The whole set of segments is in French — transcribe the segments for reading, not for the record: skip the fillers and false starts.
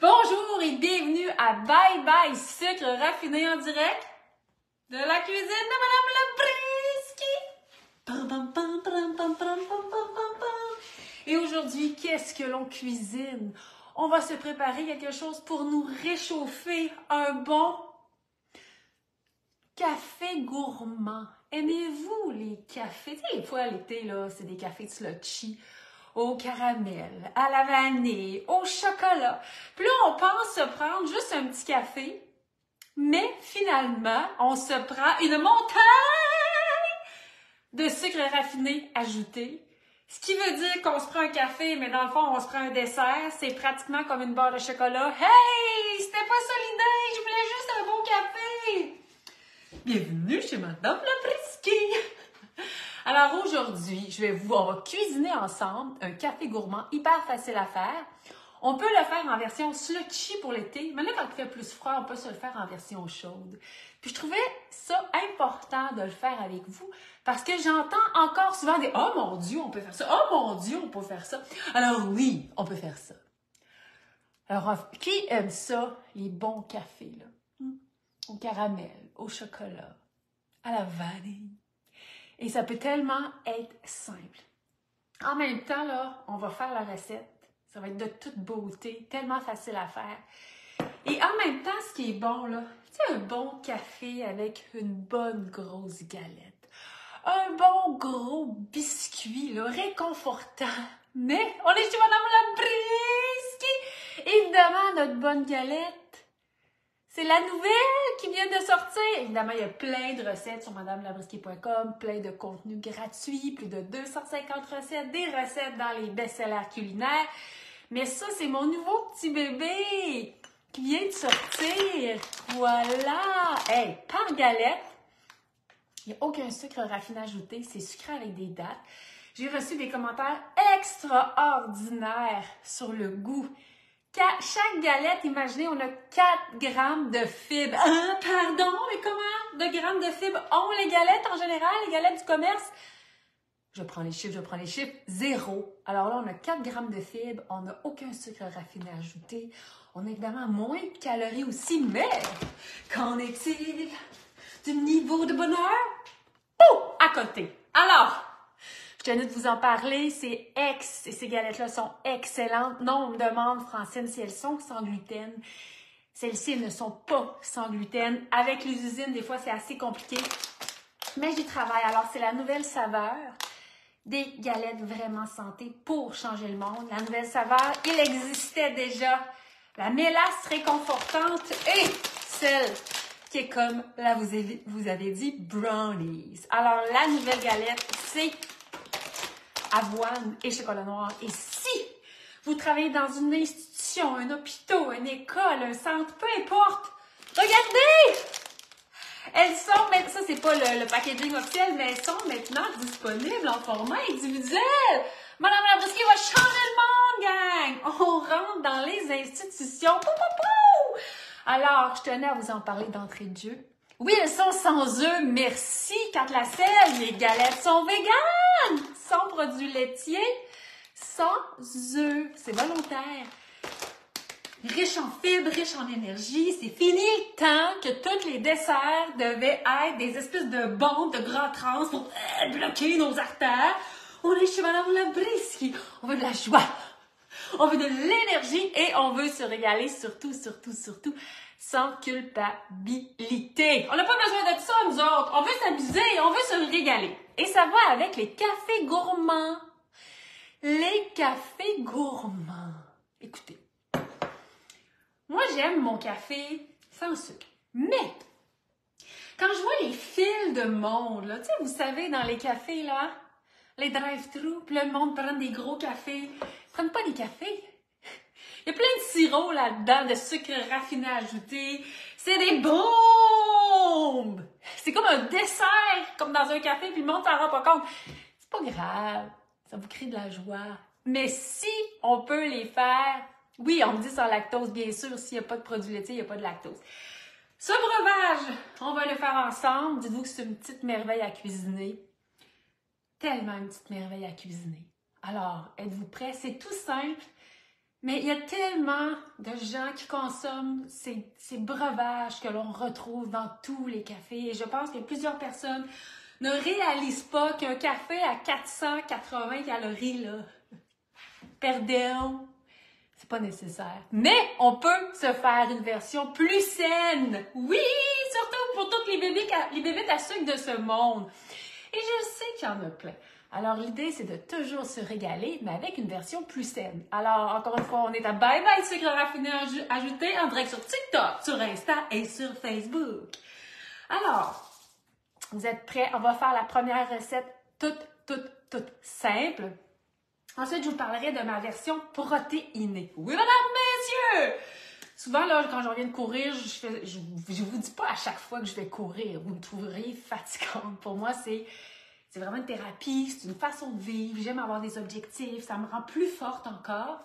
Bonjour et bienvenue à Bye Bye Sucre raffiné en direct de la cuisine de Madame Labrisky. Et aujourd'hui, qu'est-ce que l'on cuisine? On va se préparer quelque chose pour nous réchauffer, un bon café gourmand. Aimez-vous les cafés? Tu sais, des fois, l'été, là, c'est des cafés de slushy au caramel, à la vanille, au chocolat. Puis là, on pense se prendre juste un petit café, mais finalement, on se prend une montagne de sucre raffiné ajouté. Ce qui veut dire qu'on se prend un café, mais dans le fond, on se prend un dessert. C'est pratiquement comme une barre de chocolat. Hey! C'était pas ça l'idée! Je voulais juste un bon café! Bienvenue chez Madame Labrisky! Alors aujourd'hui, on va cuisiner ensemble un café gourmand hyper facile à faire. On peut le faire en version slushy pour l'été, mais là, quand il fait plus froid, on peut se le faire en version chaude. Puis je trouvais ça important de le faire avec vous parce que j'entends encore souvent des « Oh mon Dieu, on peut faire ça! Oh mon Dieu, on peut faire ça! » Alors oui, on peut faire ça. Alors, qui aime ça, les bons cafés, là? Au caramel, au chocolat, à la vanille. Et ça peut tellement être simple. En même temps, là, on va faire la recette. Ça va être de toute beauté, tellement facile à faire. Et en même temps, ce qui est bon, là, c'est un bon café avec une bonne grosse galette. Un bon gros biscuit, là, réconfortant. Mais on est chez Madame Labrisky. Évidemment, notre bonne galette. C'est la nouvelle qui vient de sortir. Évidemment, il y a plein de recettes sur madamelabrisky.com, plein de contenus gratuits, plus de 250 recettes, des recettes dans les best-sellers culinaires. Mais ça, c'est mon nouveau petit bébé qui vient de sortir. Voilà! Hey, par galette, il n'y a aucun sucre raffiné ajouté. C'est sucré avec des dattes. J'ai reçu des commentaires extraordinaires sur le goût. Chaque galette, imaginez, on a 4 grammes de fibres. Pardon, mais comment de grammes de fibres ont les galettes en général, les galettes du commerce? Je prends les chiffres, 0. Alors là, on a 4 grammes de fibres, on n'a aucun sucre raffiné ajouté. On a évidemment moins de calories aussi, mais qu'en est-il du niveau de bonheur? À côté. Alors, je tenais de vous en parler, ces galettes-là sont excellentes. Non, on me demande, Francine, si elles sont sans gluten. Celles-ci, elles ne sont pas sans gluten. Avec les usines, des fois, c'est assez compliqué. Mais j'y travaille. Alors, c'est la nouvelle saveur des galettes vraiment santé pour changer le monde. La nouvelle saveur, il existait déjà la mélasse réconfortante et celle qui est comme, là, vous avez dit, brownies. Alors, la nouvelle galette, c'est avoine et chocolat noir. Et si vous travaillez dans une institution, un hôpital, une école, un centre, peu importe, regardez! Elles sont, mais ça c'est pas le packaging officiel, mais elles sont maintenant disponibles en format individuel. Madame Labrisky va changer le monde, gang! On rentre dans les institutions. Pou, pou, pou! Alors, je tenais à vous en parler d'entrée de jeu. Oui, elles sont sans œufs, merci, Carte la selle. Les galettes sont véganes, sans produits laitiers, sans œufs. C'est volontaire. Riche en fibres, riche en énergie. C'est fini le temps que tous les desserts devaient être des espèces de bombes de gras trans pour bloquer nos artères. On est chez Madame Labrisky. On veut de la joie. On veut de l'énergie et on veut se régaler surtout, sans culpabilité. On n'a pas besoin de ça, nous autres. On veut s'amuser, on veut se régaler. Et ça va avec les cafés gourmands. Les cafés gourmands. Écoutez, moi, j'aime mon café sans sucre. Mais, quand je vois les files de monde, là, tu sais, vous savez, dans les cafés, là, les drive-thru, puis là, le monde prend des gros cafés. Ils prennent pas des cafés. Il y a plein de sirop là-dedans, de sucre raffiné ajouté. C'est des bombes! C'est comme un dessert, comme dans un café, puis le monde s'en rend pas compte. C'est pas grave, ça vous crée de la joie. Mais si on peut les faire, oui, on me dit sans lactose, bien sûr, s'il n'y a pas de produits laitiers, il n'y a pas de lactose. Ce breuvage, on va le faire ensemble. Dites-vous que c'est une petite merveille à cuisiner. Tellement une petite merveille à cuisiner. Alors, êtes-vous prêts? C'est tout simple. Mais il y a tellement de gens qui consomment ces breuvages que l'on retrouve dans tous les cafés. Et je pense que plusieurs personnes ne réalisent pas qu'un café à 480 calories, là, perdons, c'est pas nécessaire. Mais on peut se faire une version plus saine. Oui, surtout pour toutes les bébés à sucre de ce monde. Et je sais qu'il y en a plein. Alors, l'idée, c'est de toujours se régaler, mais avec une version plus saine. Alors, encore une fois, on est à Bye Bye Sucre Raffiné ajouté en direct sur TikTok, sur Insta et sur Facebook. Alors, vous êtes prêts? On va faire la première recette toute simple. Ensuite, je vous parlerai de ma version protéinée. Oui, madame, messieurs! Souvent, là, quand je reviens de courir, je vous dis pas à chaque fois que je vais courir. Vous me trouverez fatigante. Pour moi, c'est vraiment une thérapie, c'est une façon de vivre. J'aime avoir des objectifs, ça me rend plus forte encore.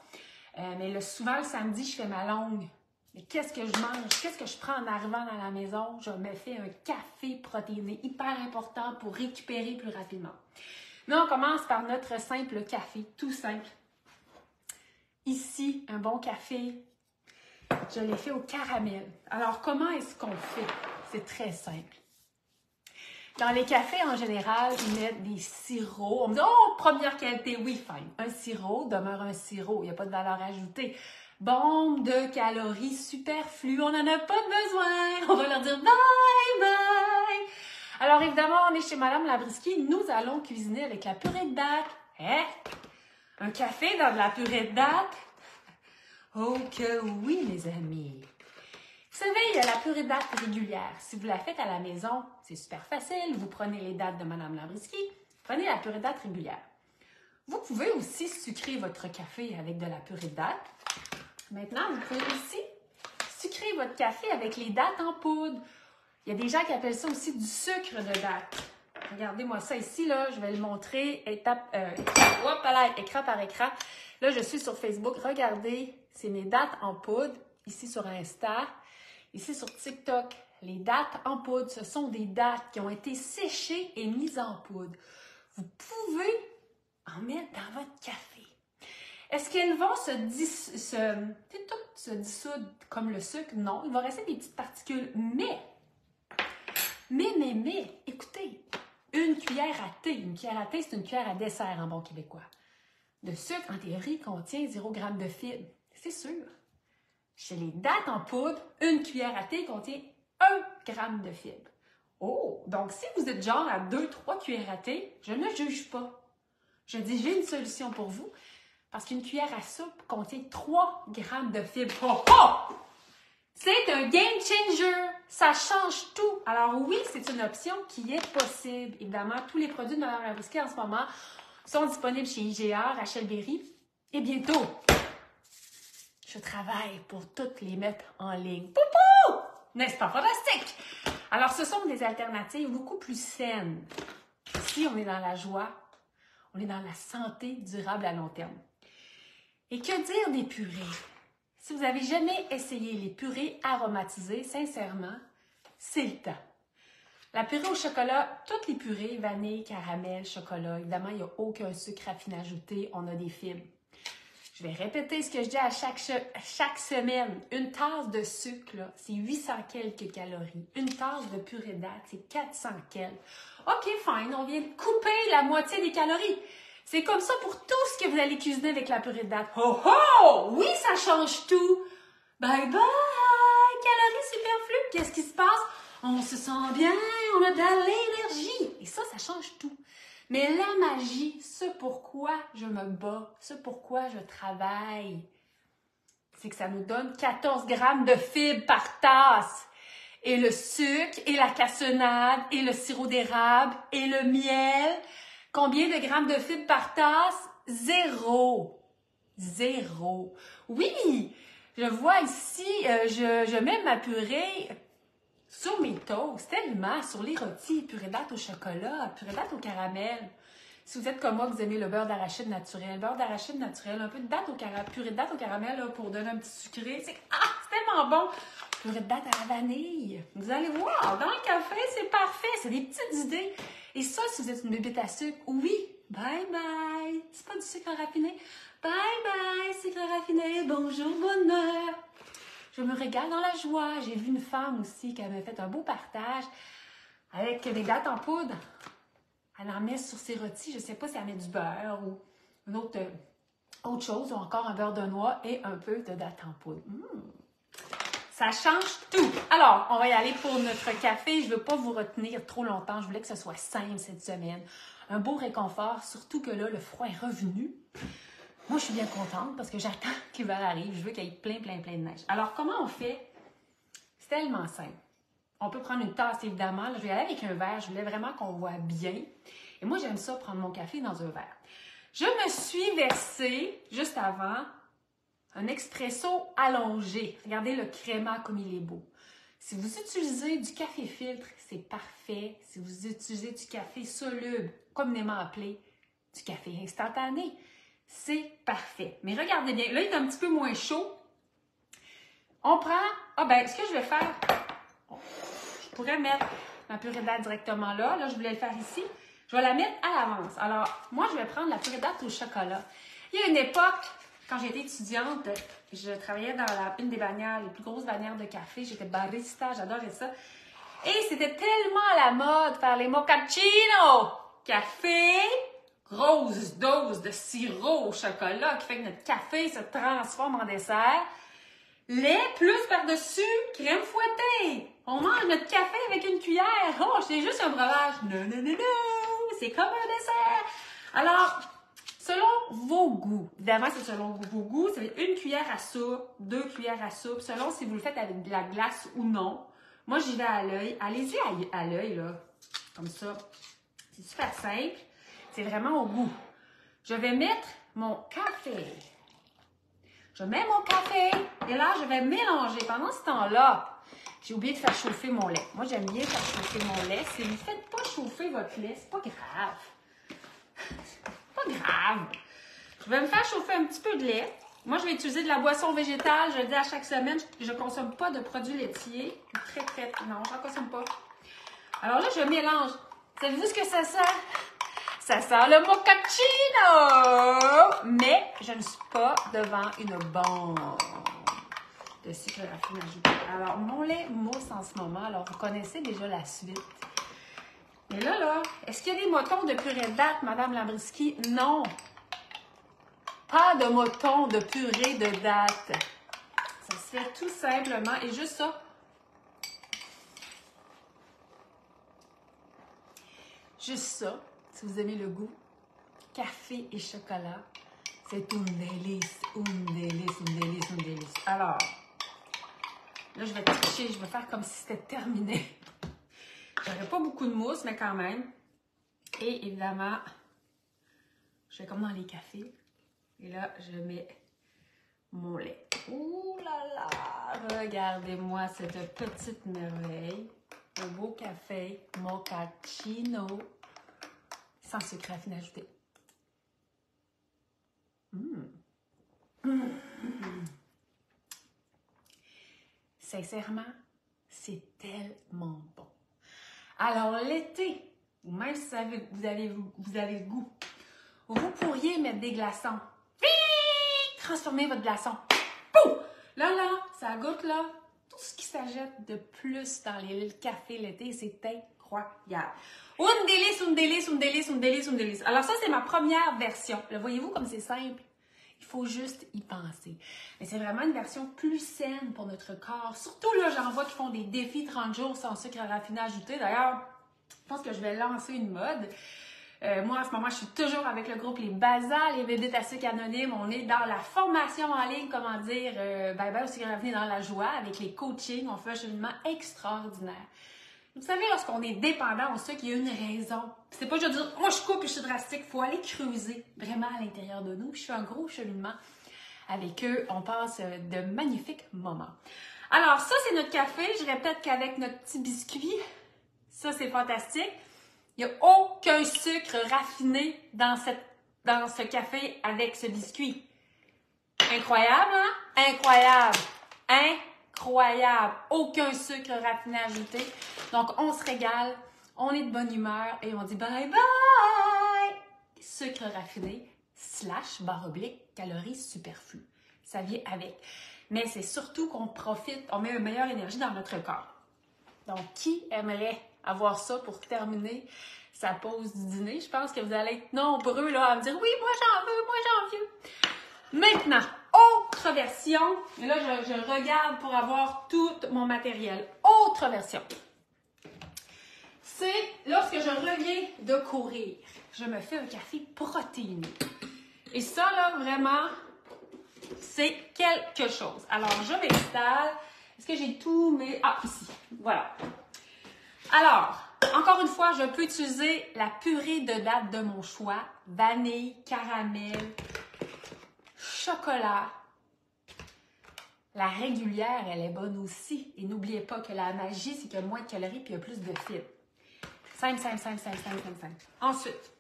Mais souvent, le samedi, je fais ma longue. Mais qu'est-ce que je mange? Qu'est-ce que je prends en arrivant dans la maison? Je me fais un café protéiné, hyper important pour récupérer plus rapidement. Mais on commence par notre simple café, tout simple. Ici, un bon café, je l'ai fait au caramel. Alors, comment est-ce qu'on fait? C'est très simple. Dans les cafés, en général, ils mettent des sirops. On me dit, oh, première qualité, oui, fine. Un sirop demeure un sirop. Il n'y a pas de valeur ajoutée. Bombe de calories superflues. On n'en a pas besoin. On va leur dire bye bye. Alors, évidemment, on est chez Madame Labriski. Nous allons cuisiner avec la purée de date. Hein? Un café dans de la purée de date? Oh que oui, mes amis. Vous savez, il y a la purée de dattes régulière. Si vous la faites à la maison, c'est super facile. Vous prenez les dattes de Madame Labriski, prenez la purée de dattes régulière. Vous pouvez aussi sucrer votre café avec de la purée de dattes. Maintenant, vous pouvez aussi sucrer votre café avec les dattes en poudre. Il y a des gens qui appellent ça aussi du sucre de dattes. Regardez-moi ça ici, là, je vais le montrer écran par écran. Là, je suis sur Facebook. Regardez, c'est mes dattes en poudre, ici sur Insta. Ici sur TikTok, les dattes en poudre, ce sont des dattes qui ont été séchées et mises en poudre. Vous pouvez en mettre dans votre café. Est-ce qu'elles vont se dissoudre comme le sucre? Non, il va rester des petites particules. Mais, écoutez, une cuillère à thé. Une cuillère à thé, c'est une cuillère à dessert en bon québécois. Le sucre, en théorie, contient 0 g de fibre. C'est sûr. Chez les dattes en poudre, une cuillère à thé contient 1 g de fibre. Oh! Donc, si vous êtes genre à 2-3 cuillères à thé, je ne juge pas. Je dis, j'ai une solution pour vous, parce qu'une cuillère à soupe contient 3 g de fibre. Oh, oh! C'est un game changer! Ça change tout! Alors oui, c'est une option qui est possible. Évidemment, tous les produits de Madame Labriski en ce moment sont disponibles chez IGA, Rachel Berry, et bientôt, je travaille pour toutes les mettre en ligne. Poupou! N'est-ce pas fantastique? Alors, ce sont des alternatives beaucoup plus saines. Ici, on est dans la joie, on est dans la santé durable à long terme. Et que dire des purées? Si vous n'avez jamais essayé les purées aromatisées, sincèrement, c'est le temps. La purée au chocolat, toutes les purées, vanille, caramel, chocolat, évidemment, il n'y a aucun sucre raffiné ajouté, on a des fibres. Je vais répéter ce que je dis à chaque semaine. Une tasse de sucre, c'est 800 quelques calories. Une tasse de purée de dattes, c'est 400 quelques. OK, fine, on vient de couper la moitié des calories. C'est comme ça pour tout ce que vous allez cuisiner avec la purée de dattes. Oh oh! Oui, ça change tout! Bye bye! Calories superflues! Qu'est-ce qui se passe? On se sent bien, on a de l'énergie. Et ça change tout. Mais la magie, ce pourquoi je me bats, ce pourquoi je travaille, c'est que ça nous donne 14 grammes de fibres par tasse. Et le sucre, et la cassonade, et le sirop d'érable, et le miel. Combien de grammes de fibres par tasse? 0. 0. Oui, je vois ici, je mets ma purée sur mes toasts, tellement, sur les rôtis, purée de dattes au chocolat, purée de dattes au caramel. Si vous êtes comme moi, vous aimez le beurre d'arachide naturel, un peu de date au caramel, purée de dattes au caramel là, pour donner un petit sucré, c'est tellement bon! Purée de dattes à la vanille. Vous allez voir, dans le café, c'est parfait, c'est des petites idées. Et ça, si vous êtes une bébête à sucre, oui, bye bye! C'est pas du sucre raffiné. Bye bye, sucre raffiné, bonjour, bonheur. Je me régale dans la joie. J'ai vu une femme aussi qui avait fait un beau partage avec des dattes en poudre. Elle en met sur ses rôtis. Je ne sais pas si elle met du beurre ou une autre chose, ou encore un beurre de noix et un peu de dattes en poudre. Ça change tout. Alors, on va y aller pour notre café. Je ne veux pas vous retenir trop longtemps. Je voulais que ce soit simple cette semaine. Un beau réconfort, surtout que là, le froid est revenu. Moi, je suis bien contente parce que j'attends que l'hiver arrive. Je veux qu'il y ait plein de neige. Alors, comment on fait? C'est tellement simple. On peut prendre une tasse, évidemment. Là, je vais y aller avec un verre. Je voulais vraiment qu'on voit bien. Et moi, j'aime ça, prendre mon café dans un verre. Je me suis versé, juste avant, un expresso allongé. Regardez le créma comme il est beau. Si vous utilisez du café filtre, c'est parfait. Si vous utilisez du café soluble, communément appelé du café instantané, c'est parfait. Mais regardez bien, là, il est un petit peu moins chaud. On prend... ce que je vais faire... Je pourrais mettre ma purée de dattes directement là. Là, je voulais le faire ici. Je vais la mettre à l'avance. Alors, moi, je vais prendre la purée de dattes au chocolat. Il y a une époque, quand j'étais étudiante, je travaillais dans une des bannières, les plus grosses bannières de café. J'étais barista, j'adorais ça. Et c'était tellement à la mode faire les mochaccino. Café, grosse dose de sirop au chocolat qui fait que notre café se transforme en dessert. Lait plus par-dessus, crème fouettée. On mange notre café avec une cuillère. Oh, c'est juste un breuvage. Non. C'est comme un dessert. Alors, selon vos goûts, évidemment, c'est selon vos goûts. C'est une cuillère à soupe, 2 cuillères à soupe, selon si vous le faites avec de la glace ou non. Moi, j'y vais à l'œil. Allez-y à l'œil, là. Comme ça. C'est super simple. C'est vraiment au goût. Je vais mettre mon café. Je mets mon café et là, je vais mélanger. Pendant ce temps-là, j'ai oublié de faire chauffer mon lait. Moi, j'aime bien faire chauffer mon lait. Si vous ne faites pas chauffer votre lait, c'est pas grave. Pas grave. Je vais me faire chauffer un petit peu de lait. Moi, je vais utiliser de la boisson végétale. Je le dis à chaque semaine, je ne consomme pas de produits laitiers. Non, je n'en consomme pas. Alors là, je mélange. Savez-vous ce que ça sent? Ça sent le mochaccino! Mais je ne suis pas devant une bombe de sucre raffiné ajouté. Alors, mon lait mousse en ce moment. Alors, vous connaissez déjà la suite. Mais là, est-ce qu'il y a des motons de purée de dattes, Madame Labriski? Non! Pas de motons de purée de dattes. Ça se fait tout simplement. Et juste ça. Juste ça. Si vous aimez le goût, café et chocolat, c'est une délice, une délice, une délice, une délice. Alors, là, je vais tricher, je vais faire comme si c'était terminé. J'aurais pas beaucoup de mousse, mais quand même. Et évidemment, je fais comme dans les cafés. Et là, je mets mon lait. Ouh là là! Regardez-moi cette petite merveille. Un beau café mochaccino. Sans sucre raffiné ajouté. Sincèrement, c'est tellement bon. Alors, l'été, ou même si vous avez le goût, vous pourriez mettre des glaçons. Transformer votre glaçon. Pouf! Là, ça goûte, là, tout ce qui s'ajoute de plus dans le café l'été, c'est incroyable. Une délice, une délice, une délice, une délice, une délice. Alors ça, c'est ma première version. Le voyez-vous comme c'est simple? Il faut juste y penser. Mais c'est vraiment une version plus saine pour notre corps. Surtout là, j'en vois qui font des défis 30 jours sans sucre raffiné ajouté. D'ailleurs, je pense que je vais lancer une mode. Moi, en ce moment, je suis toujours avec le groupe Les Bazars, les Bébites à sucre anonymes. On est dans la formation en ligne, comment dire, au sucre raffiné dans la joie, avec les coachings. On fait un cheminement extraordinaire. Vous savez, lorsqu'on est dépendant, on sait qu'il y a une raison. C'est pas juste dire, moi je coupe et je suis drastique. Il faut aller creuser vraiment à l'intérieur de nous. Puis je fais un gros cheminement avec eux. On passe de magnifiques moments. Alors, ça, c'est notre café. Je répète qu'avec notre petit biscuit, ça, c'est fantastique. Il n'y a aucun sucre raffiné dans ce café avec ce biscuit. Incroyable, hein? Incroyable! Incroyable! Aucun sucre raffiné ajouté. Donc, on se régale, on est de bonne humeur et on dit bye bye! Sucre raffiné, / calories superflues. Ça vient avec. Mais c'est surtout qu'on profite, on met une meilleure énergie dans notre corps. Donc, qui aimerait avoir ça pour terminer sa pause du dîner? Je pense que vous allez être nombreux là, à me dire « Oui, moi j'en veux. » Maintenant, autre version. Et là, je regarde pour avoir tout mon matériel. Autre version. C'est lorsque je reviens de courir. Je me fais un café protéiné. Et ça, là, vraiment, c'est quelque chose. Alors, je m'installe. Est-ce que j'ai tout mes... Ah, ici. Voilà. Alors, encore une fois, je peux utiliser la purée de dattes de mon choix. Vanille, caramel, chocolat. La régulière, elle est bonne aussi. Et n'oubliez pas que la magie, c'est qu'il y a moins de calories et il y a plus de fibres. Simple. Ensuite,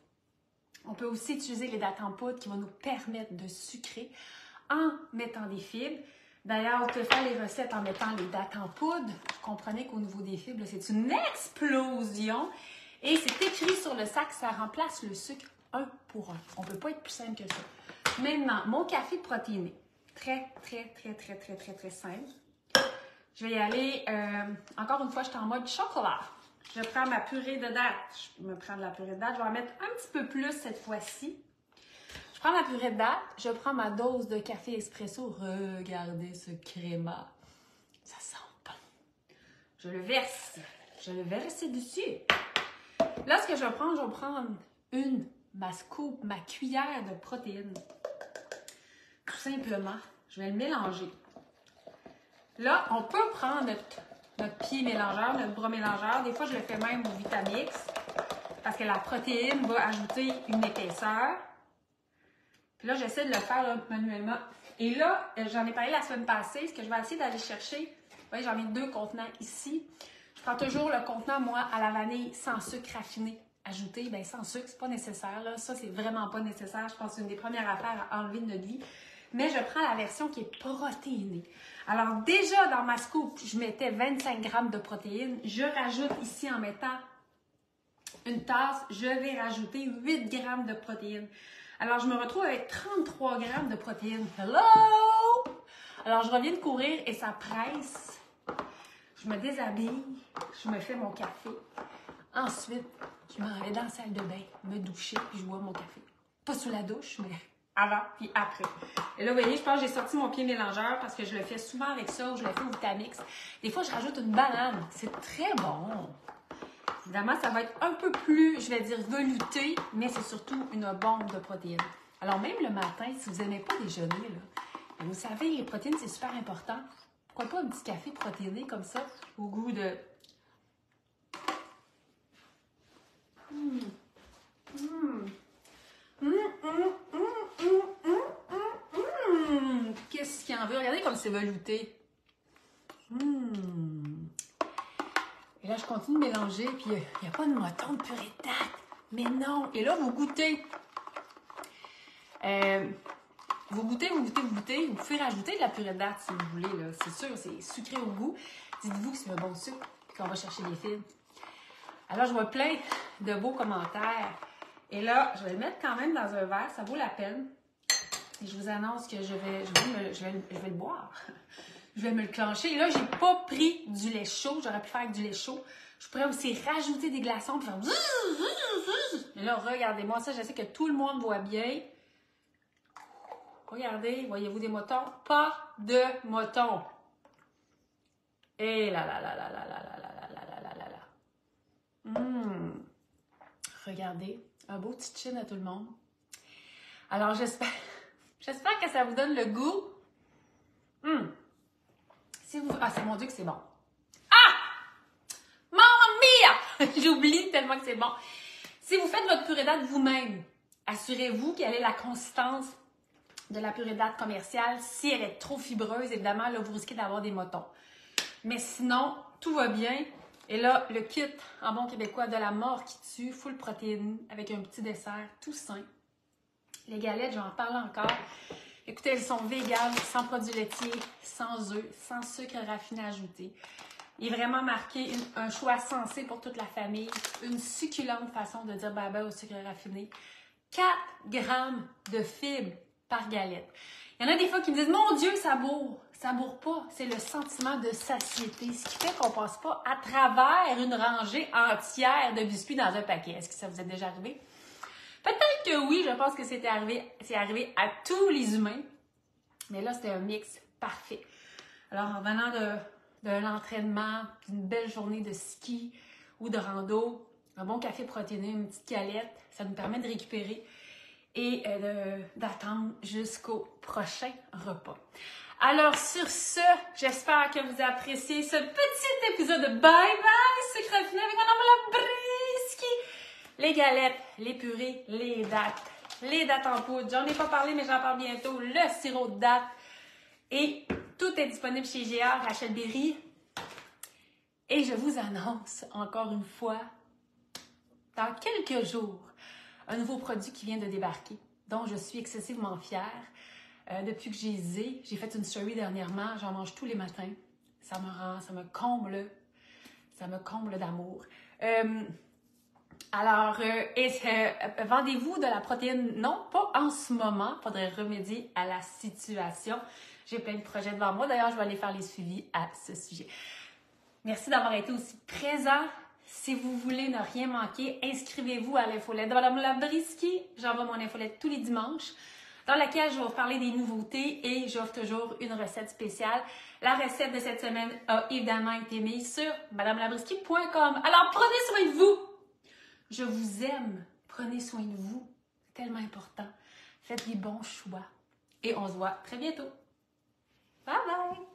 on peut aussi utiliser les dattes en poudre qui vont nous permettre de sucrer en mettant des fibres. D'ailleurs, on peut faire les recettes en mettant les dattes en poudre. Vous comprenez qu'au niveau des fibres, c'est une explosion. Et c'est écrit sur le sac, ça remplace le sucre 1 pour 1. On ne peut pas être plus simple que ça. Maintenant, mon café protéiné. Très simple. Je vais y aller, encore une fois, je suis en mode chocolat. Je prends ma purée de dattes. Je me prends de la purée de dattes. Je vais en mettre un petit peu plus cette fois-ci. Je prends ma purée de dattes. Je prends ma dose de café espresso. Regardez ce créma. Ça sent bon. Je le verse. Je le verse dessus. Là, ce que je vais prendre ma scoop, ma cuillère de protéines. Tout simplement, je vais le mélanger. Là, on peut prendre notre pied mélangeur, notre bras mélangeur. Des fois, je le fais même au Vitamix parce que la protéine va ajouter une épaisseur. Puis là, j'essaie de le faire là, manuellement. Et là, j'en ai parlé la semaine passée. Ce que je vais essayer d'aller chercher, vous voyez, j'en ai 2 contenants ici. Je prends toujours le contenant, moi, à la vanille sans sucre raffiné. Ajouté, bien sans sucre, c'est pas nécessaire. Là. Ça, c'est vraiment pas nécessaire. Je pense que c'est une des premières affaires à enlever de notre vie. Mais je prends la version qui est protéinée. Alors déjà, dans ma scoop, je mettais 25 grammes de protéines. Je rajoute ici, en mettant une tasse, je vais rajouter 8 grammes de protéines. Alors, je me retrouve avec 33 grammes de protéines. Hello! Alors, je reviens de courir et ça presse. Je me déshabille, je me fais mon café. Ensuite, je m'en vais dans la salle de bain, me doucher, puis je bois mon café. Pas sous la douche, mais avant puis après. Et là, vous voyez, je pense que j'ai sorti mon pied mélangeur parce que je le fais souvent avec ça ou je le fais au Vitamix. Des fois, je rajoute une banane. C'est très bon. Évidemment, ça va être un peu plus, je vais dire, velouté, mais c'est surtout une bombe de protéines. Alors, même le matin, si vous n'aimez pas déjeuner, là, vous savez, les protéines, c'est super important. Pourquoi pas un petit café protéiné comme ça, au goût de... Qu'est-ce qu'il y en veut? Regardez comme c'est velouté. Et là, je continue de mélanger, puis il n'y a pas de moton de purée de dattes. Mais non! Et là, vous goûtez. Vous goûtez. Vous pouvez rajouter de la purée de dattes si vous voulez. Là. C'est sûr, c'est sucré au goût. Dites-vous que c'est un bon sucre, puis qu'on va chercher des fibres. Alors, je vois plein de beaux commentaires. Et là, je vais le mettre quand même dans un verre. Ça vaut la peine. Et je vous annonce que je vais le boire. Je vais me le clencher. Et là, j'ai pas pris du lait chaud. J'aurais pu faire avec du lait chaud. Je pourrais aussi rajouter des glaçons puis faire... Mais là, regardez-moi ça. Je sais que tout le monde voit bien. Regardez, voyez-vous des motons? Pas de motons. Et là. Regardez, un beau petit chin à tout le monde. Alors, j'espère que ça vous donne le goût. Si vous... Ah, c'est mon Dieu que c'est bon. Ah! Mamma mia! J'oublie tellement que c'est bon. Si vous faites votre purée de dattes vous-même, assurez-vous quelle est la consistance de la purée de dattes commerciale. Si elle est trop fibreuse, évidemment, là, vous risquez d'avoir des motons. Mais sinon, tout va bien. Et là, le kit en bon québécois de la mort qui tue, full protéine, avec un petit dessert tout sain. Les galettes, je vais en parler encore. Écoutez, elles sont véganes, sans produits laitiers, sans œufs, sans sucre raffiné ajouté. Il est vraiment marqué un choix sensé pour toute la famille. Une succulente façon de dire bye-bye au sucre raffiné. 4 grammes de fibres par galette. Il y en a des fois qui me disent « Mon Dieu, ça bourre! » Ça bourre pas, c'est le sentiment de satiété, ce qui fait qu'on passe pas à travers une rangée entière de biscuits dans un paquet. Est-ce que ça vous est déjà arrivé? Peut-être que oui, je pense que c'est arrivé à tous les humains, mais là, c'était un mix parfait. Alors, en venant d'un entraînement, d'une belle journée de ski ou de rando, un bon café protéiné, une petite galette, ça nous permet de récupérer et d'attendre jusqu'au prochain repas. Alors, sur ce, j'espère que vous appréciez ce petit épisode de Bye Bye Sucre Raffiné avec Madame Labriskie. Les galettes, les purées, les dattes en poudre. J'en ai pas parlé, mais j'en parle bientôt. Le sirop de dattes. Et tout est disponible chez GA, Rachel Berry. Et je vous annonce encore une fois, dans quelques jours, un nouveau produit qui vient de débarquer, dont je suis excessivement fière. Depuis que j'ai fait une story dernièrement, j'en mange tous les matins. Ça me comble d'amour. Vendez-vous de la protéine? Non, pas en ce moment. Il faudrait remédier à la situation. J'ai plein de projets devant moi. D'ailleurs, je vais aller faire les suivis à ce sujet. Merci d'avoir été aussi présent. Si vous voulez ne rien manquer, inscrivez-vous à l'infolette de Madame Labriskie. J'envoie mon infolette tous les dimanches, dans laquelle je vais vous parler des nouveautés et j'offre toujours une recette spéciale. La recette de cette semaine a évidemment été mise sur madamelabriskie.com. Alors, prenez soin de vous! Je vous aime. Prenez soin de vous. C'est tellement important. Faites les bons choix. Et on se voit très bientôt. Bye bye!